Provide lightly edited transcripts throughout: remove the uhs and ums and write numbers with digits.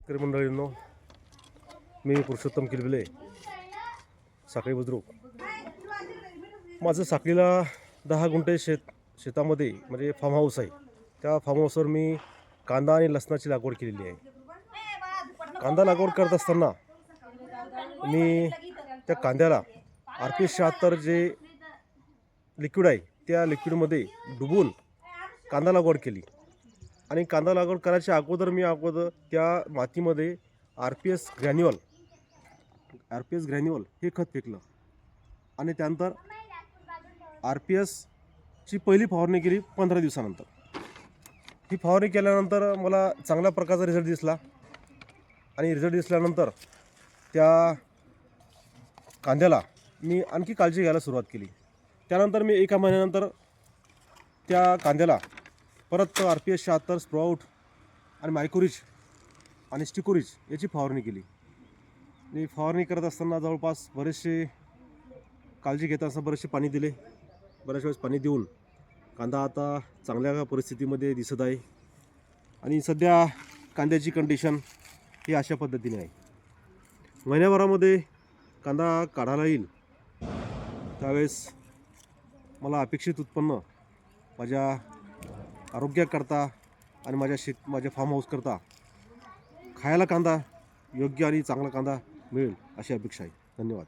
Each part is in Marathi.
शेतकरी मंडळींनो, मी पुरुषोत्तम किलबिले, साखळी बुद्रुक. माझं साखळीला 10 गुंठे शेतामध्ये म्हणजे फार्म हाऊस आहे. त्या फार्म हाऊसवर मी कांदा आणि लसणाची लागवड केलेली आहे. कांदा लागवड करत असताना मी त्या कांद्याला RPS-76 जे लिक्विड आहे त्या लिक्विडमध्ये डुबून कांदा लागवड केली. आणि कांदा लागवड करायच्या अगोदर मी त्या मातीमध्ये RPS ग्रॅन्युअल हे खत फेकलं. आणि त्यानंतर RPSची पहिली फवारणी केली 15 दिवसानंतर. ही फवारणी केल्यानंतर मला चांगल्या प्रकारचा रिझल्ट दिसला. आणि रिझल्ट दिसल्यानंतर त्या कांद्याला मी आणखी काळजी घ्यायला सुरुवात केली. त्यानंतर मी 1 महिन्यानंतर त्या कांद्याला परत RPS-76 स्प्राउट आणि मायकोरिज आणि स्टिकोरिज याची फवारणी केली. मी फवारणी करत असताना जवळपास बरेचसे काळजी घेत असताना बरेचसे पाणी दिले. बऱ्याच वेळेस पाणी देऊन कांदा आता चांगल्या परिस्थितीमध्ये दिसत आहे. आणि सध्या कांद्याची कंडिशन ही अशा पद्धतीने आहे. महिन्याभरामध्ये कांदा काढायला येईल त्यावेळेस मला अपेक्षित उत्पन्न माझ्या आरोग्याकरता आणि माझ्या फार्म हाऊसकरता खायला कांदा योग्य आणि चांगला कांदा मिळेल अशी अपेक्षा आहे. धन्यवाद.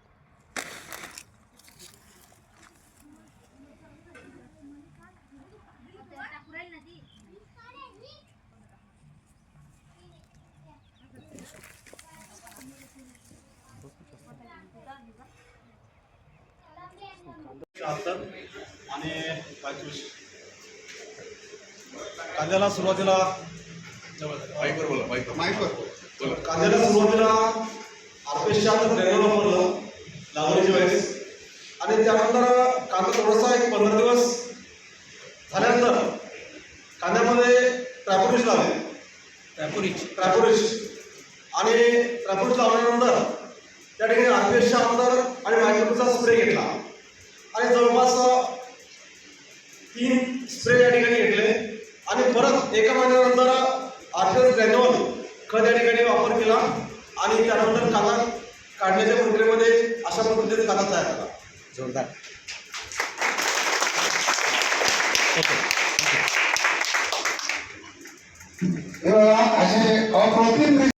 आणि कांद्याला सुरुवातीला RPS-76 ग्रॅन्युअल वापरलं लागवडीच्या वेळेस. आणि त्यानंतर कांदा थोडासा 15 दिवस झाल्यानंतर कांद्यामध्ये ट्रॅपोरिज लावले. ट्रॅपोरिज लावल्यानंतर त्या ठिकाणी RPS-76 आणि मायक्रोचा स्प्रे घेतला. आणि जवळपास 3 स्प्रे या ठिकाणी घेतले. आणि परत 1 महिन्यानंतर RPS ग्रॅन्युअल खत या ठिकाणी वापर केला. आणि त्यानंतर कांदा काढण्याच्या प्रक्रियेमध्ये अशा पद्धतीने कांदा तयार झाला. जोरदार. असे अप्रतिम